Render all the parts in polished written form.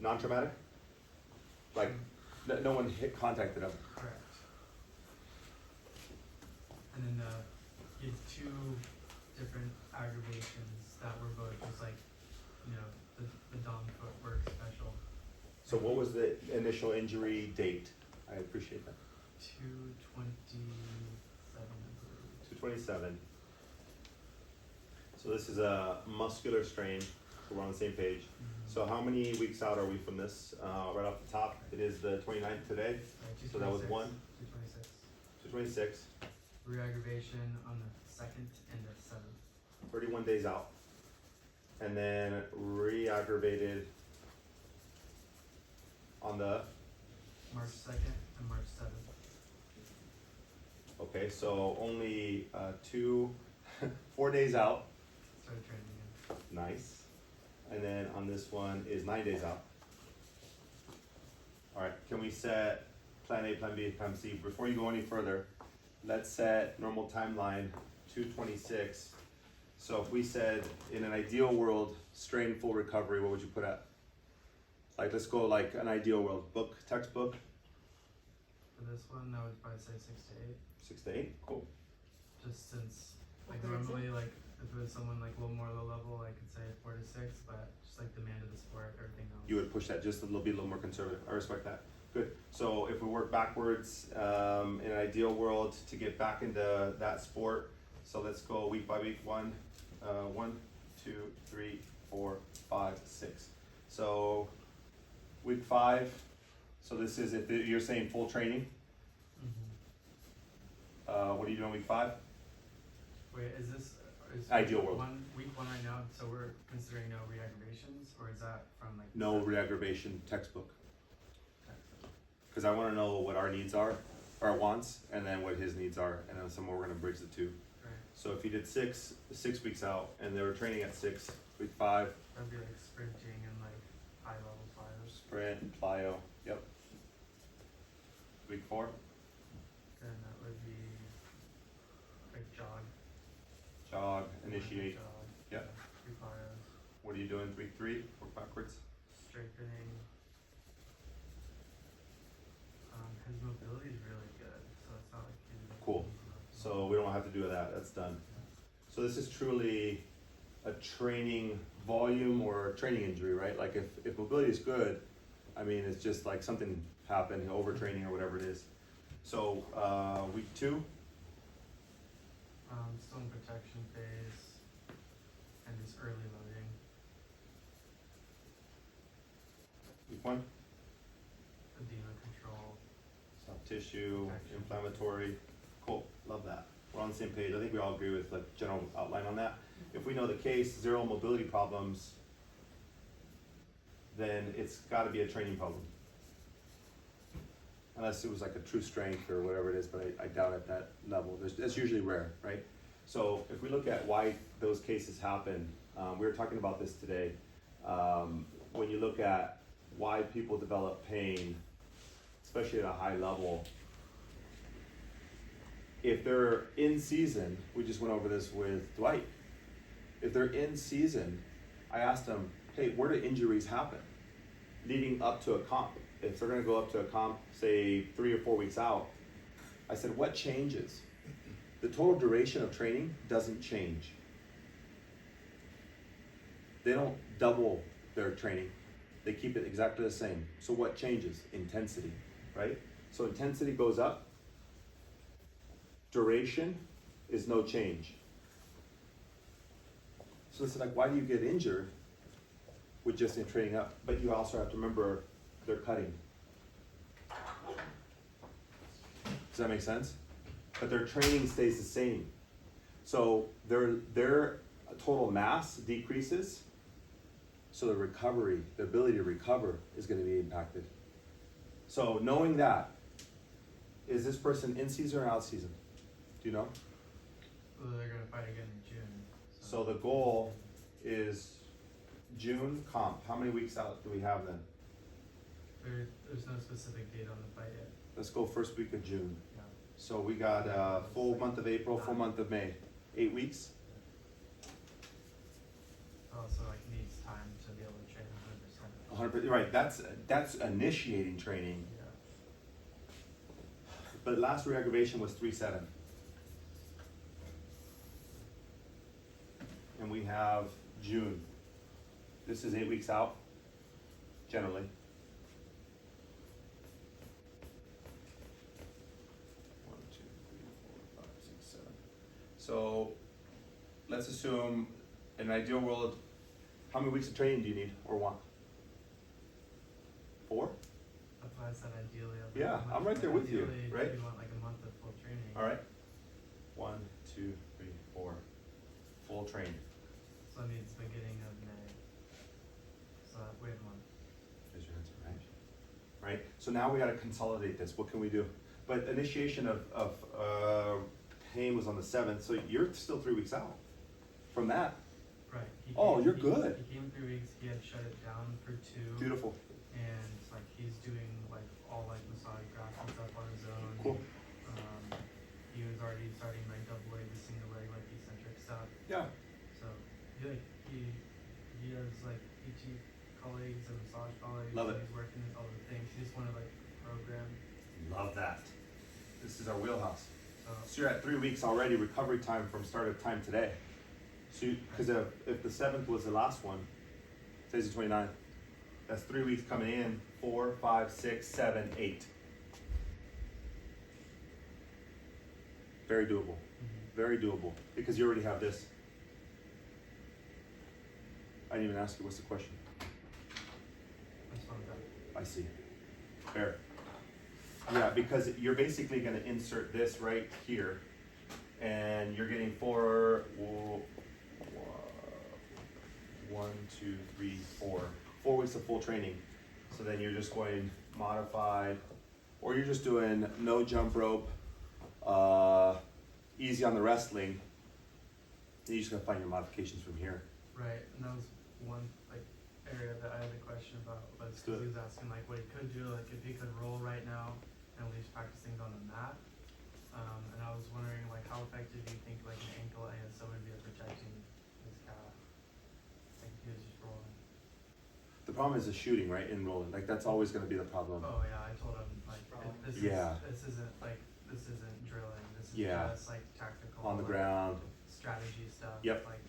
Non-traumatic? Like, no one contacted him? Correct. And then he had two different aggravations that were both just like, you know, the Dom footwork special. So what was the initial injury date? I appreciate that. 227, I believe. 227. So this is a muscular strain, so we're on the same page. So how many weeks out are we from this? Right off the top, it is the 29th today, so that was 226. 226, Re-aggravation on the 2nd and the 7th. 31 days out. And then re-aggravated on the, March 2nd and March 7th. okay, so only 4 days out. Started training again. Nice. And then on this one is 9 days out. All right, can we set plan A, plan B, plan C? Before you go any further, let's set normal timeline 226. So if we said in an ideal world, strain full recovery, what would you put at? Like, let's go like an ideal world, textbook. For this one, I would probably say 6 to 8. 6 to 8, cool. Just since, like normally, like if it was someone like a little more low level, I could say 4 to 6, but just like demand of the sport, everything else. You would push that just a little more conservative. I respect that. Good. So if we work backwards in an ideal world to get back into that sport, so let's go week by week. 1, 2, 3, 4, 5, 6. So week 5. So this is if you're saying full training. What are you doing week 5? Wait, is Ideal world. Week one right now, so we're considering no re-aggravations, or is that from like No re-aggravation textbook. Because I want to know what our needs are, our wants, and then what his needs are, and then somewhere we're going to bridge the two. Right. So if you did 6 weeks out, and they were training at 6, week 5, That'd be like sprinting and like high level flyers. sprint, plyo, yep. Week 4, Then that would be like jog, initiate. Jog. Yep. 3 plyos. What are you doing? Week 3, work backwards. Strengthening. His mobility is really good, so it's not like he's Cool. So we don't have to do that, that's done. So this is truly a training volume or training injury, right? Like if mobility is good, I mean, it's just like something happened, overtraining or whatever it is. So week 2, still in protection phase and just early loading. week 1, Edema control. soft tissue, Protection. inflammatory. Cool, love that. We're on the same page. I think we all agree with the general outline on that. If we know the case, 0 mobility problems, then it's got to be a training problem. Unless it was like a true strength or whatever it is, but I doubt at that level. That's usually rare, right? So if we look at why those cases happen, we were talking about this today. When you look at why people develop pain, especially at a high level, if they're in season, we just went over this with Dwight. If they're in season, I asked them, hey, where do injuries happen? Leading up to a comp. If they're gonna go up to a comp, say 3 or 4 weeks out, I said, what changes? The total duration of training doesn't change. They don't double their training. They keep it exactly the same. So what changes? Intensity, right? So intensity goes up. Duration is no change. So it's like, why do you get injured with just in training up? But you also have to remember they're cutting. Does that make sense? But their training stays the same. So their total mass decreases. So the recovery, the ability to recover is going to be impacted. So knowing that, is this person in season or out season? Do you know? Well, they're gonna fight again in June. So the goal is June comp. How many weeks out do we have then? There's no specific date on the fight yet. Let's go first week of June. Yeah. So we got full month of April, full month of May. 8 weeks? Also, like needs time to be able to train 100%, right, that's initiating training, Yeah. but last re-aggravation was 3-7. And we have June. This is 8 weeks out, generally. 1, 2, 3, 4, 5, 6, 7. So let's assume in an ideal world, how many weeks of training do you need or want? 4? That's why I said ideally. I was Yeah, like, I'm right there with you, ideally, right? You want like a month of full training. All right. 1, 2, 3, 4. Full train. So that means beginning of May. So wait a month. Raise your hands, right? Right. So now we got to consolidate this. What can we do? But initiation of pain was on the 7th, so you're still 3 weeks out from that. Right. You're good. He came 3 weeks. He had shut it down for 2. Beautiful. And like he's doing like all like massage graphs and stuff on his own. Cool. He was already starting like double leg to single leg like eccentric stuff. Yeah. So he has like PT colleagues and massage colleagues. Love it. He's working all the things. He just wanted like program. Love that. This is our wheelhouse. So So you're at 3 weeks already recovery time from start of time today. So because if the 7th was the last one, today's the 29th. That's 3 weeks coming in. 4, 5, 6, 7, 8. Very doable. Very doable because you already have this. I didn't even ask you what's the question. that's fun with that. I see. Fair. Yeah, because you're basically going to insert this right here, and you're getting 4, 1, 2, 3, 4. 4 weeks of full training. So then you're just going modified, or you're just doing no jump rope, easy on the wrestling. Then you're just gonna find your modifications from here. Right, and that was one like area that I had a question about was Let's do because it. he was asking like what he could do, like if he could roll right now and at least practice things on the mat. And I was wondering like how effective do you think like an ankle ASO would be at protecting his calf? Like if he was just rolling. The problem is the shooting, right? In rolling, like that's always gonna be the problem. Oh yeah, I told him like this Yeah. this isn't drilling. This is Yeah. just like tactical On the like, ground. strategy stuff. Yep. Like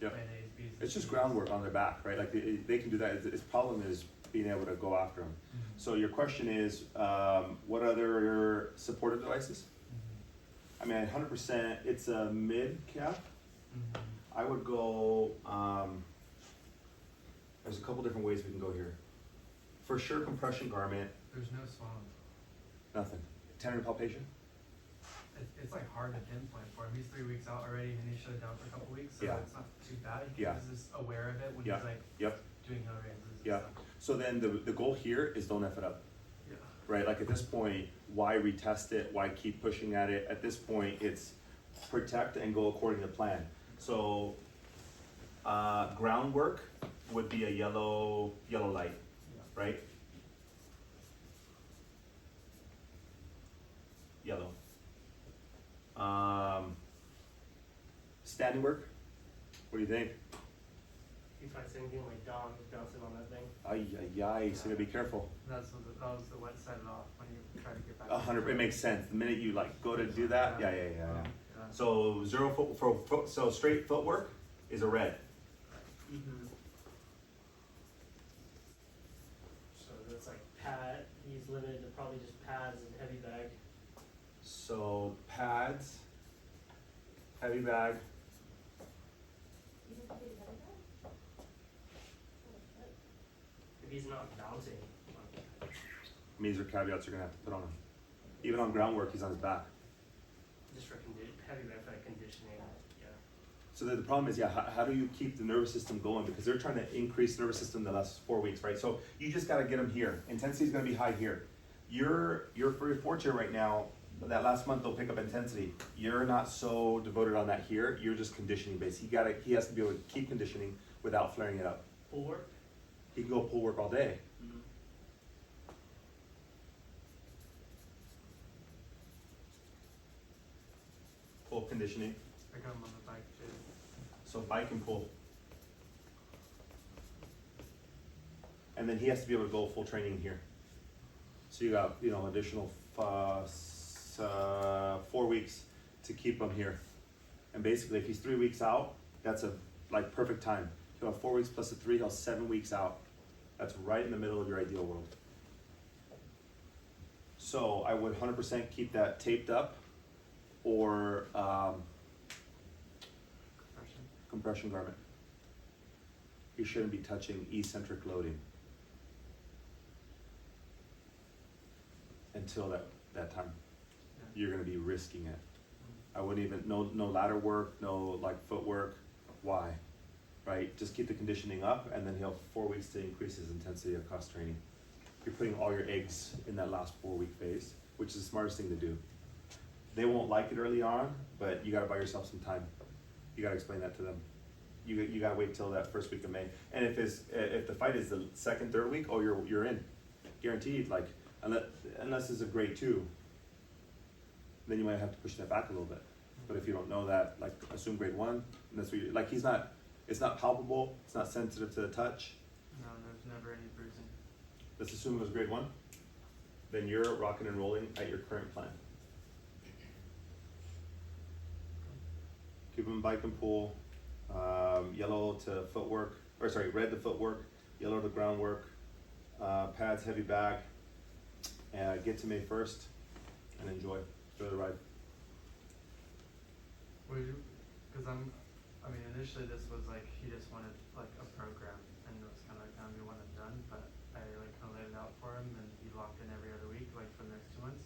Yep. plan A's, B's, and It's just C's. groundwork on their back, right? Like they can do that. His problem is being able to go after them. Mhm. So your question is, what other supportive devices? Mhm. I mean, 100%. It's a mid calf. Mhm. I would go. There's a couple different ways we can go here. For sure, compression garment. There's no swelling. Nothing. Tendon palpation. It's like hard to pinpoint for him. He's 3 weeks out already, and he shut it down for a couple weeks, so Yeah. it's not too bad. He Yeah. was just aware of it when Yeah. he's like Yep. doing hill raises and Yeah. stuff. So then the goal here is don't F it up, Yeah. right? Like at this point, why retest it? Why keep pushing at it? At this point, it's protect and go according to plan. So groundwork would be a yellow light, Yeah. right? Yellow. Standing work. What do you think? If I say anything like Dom was bouncing on that thing. Ay, so you gotta be careful. That was the what set it off when you try to get back. 100. It makes sense. The minute you like go to do that, yeah. Yeah. So 0 foot for foot. So straight footwork is a red. Mm-hmm. So that's like pad. He's limited to probably just pads and heavy bag. So pads, heavy bag. If he's not bouncing. Means or caveats you're gonna have to put on him. Even on groundwork, he's on his back. Just for heavy bag for like conditioning. Yeah. So the problem is, how do you keep the nervous system going? Because they're trying to increase nervous system the last 4 weeks, right? So you just got to get them here. Intensity is going to be high here. You're very fortunate right now. That last month they'll pick up intensity. You're not so devoted on that here. You're just conditioning based. He has to be able to keep conditioning without flaring it up. Full work. He can go pull work all day. Mm-hmm. Pull conditioning. I got him on the bike too. So bike and pull. and then he has to be able to go full training here. So you got, you know, additional 4 weeks to keep him here. And basically, if he's 3 weeks out, that's a like perfect time. He'll have 4 weeks plus a 3, he'll have 7 weeks out. That's right in the middle of your ideal world. So I would 100% keep that taped up, or compression garment. You shouldn't be touching eccentric loading until that time. Yeah. You're gonna be risking it. I wouldn't even, no ladder work, no like footwork. Why? Right? Just keep the conditioning up, and then he'll have 4 weeks to increase his intensity of cross training. You're putting all your eggs in that last 4 week phase, which is the smartest thing to do. They won't like it early on, but you gotta buy yourself some time. You gotta explain that to them. You gotta wait till that first week of May. And if the fight is the second, third week, oh, you're in, guaranteed. Like unless it's a grade 2, then you might have to push that back a little bit. But if you don't know that, like assume grade 1, and that's what like it's not palpable, it's not sensitive to the touch. No, there's never any bruising. Let's assume it was grade 1. Then you're rocking and rolling at your current plan. Keep them bike and pull, yellow to footwork, or sorry, red to footwork, yellow to groundwork, pads, heavy bag, and get to May 1st and enjoy the ride. Would you, cause I mean, initially this was like, he just wanted like a program, and it was kinda like, gonna be one and done, but I like kinda laid it out for him, and he locked in every other week, like for the next 2 months.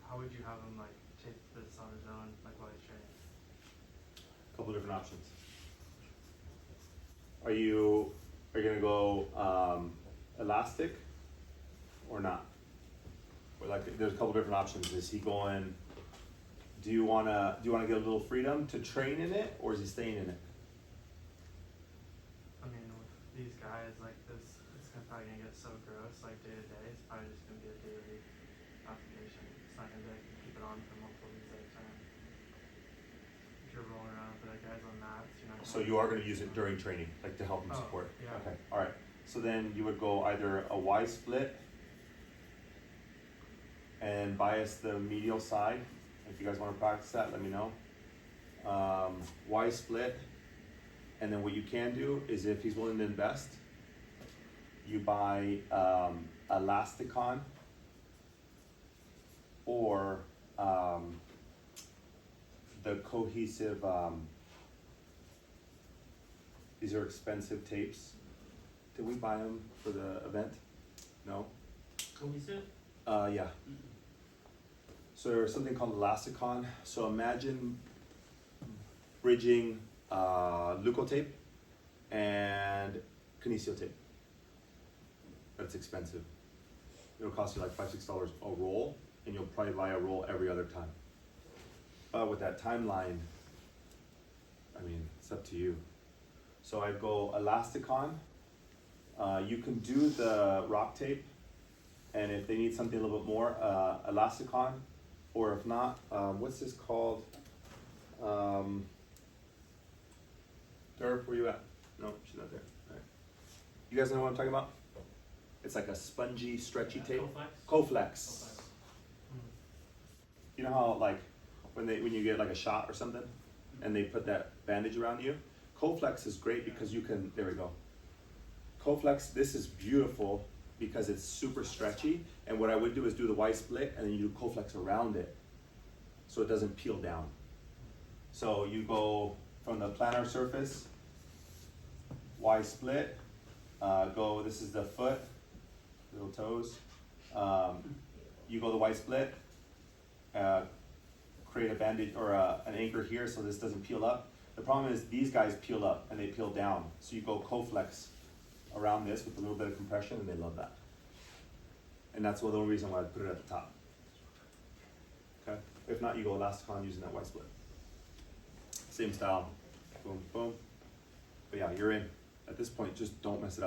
How would you have him like take this on his own, like while he's training? Couple different options. Are you gonna go elastic or not? Or like there's a couple different options. Is he going? Do you wanna get a little freedom to train in it, or is he staying in it? I mean, with these guys like this, it's probably gonna get so gross, like day to day, it's probably just gonna be a daily application. It's not gonna be like keep it on for multiple weeks at a time. If you're rolling around with the guys on mats, you're not gonna. So you are gonna use it during training, like to help him Oh, support. yeah. Okay. All right. So then you would go either a Y split and bias the medial side. If you guys want to practice that, let me know. Y split, and then what you can do is if he's willing to invest, you buy Elasticon or the cohesive. These are expensive tapes. Did we buy them for the event? No. Cohesive? Yeah. So there's something called Elasticon. So imagine bridging Leukotape and Kinesio tape. That's expensive. It'll cost you like $5-6 a roll, and you'll probably buy a roll every other time. But with that timeline, I mean, it's up to you. So I'd go Elasticon. You can do the rock tape, and if they need something a little bit more, Elasticon, or if not, what's this called? Derp, where you at? No, she's not there. All right. You guys know what I'm talking about? It's like a spongy, stretchy tape. Coflex? Coflex. You know how like when you get like a shot or something, and they put that bandage around you? Coflex is great because you can, there we go. Coflex, this is beautiful because it's super stretchy, and what I would do is do the Y split and then you do Coflex around it so it doesn't peel down. So you go from the plantar surface, Y split, go, this is the foot, little toes, you go the Y split, create a bandage or an anchor here so this doesn't peel up. The problem is these guys peel up and they peel down. So you go Coflex around this with a little bit of compression, and they love that. And that's the only reason why I put it at the top. Okay? If not, you go Elasticon using that Y split. Same style. Boom, boom. But yeah, you're in. At this point, just don't mess it up.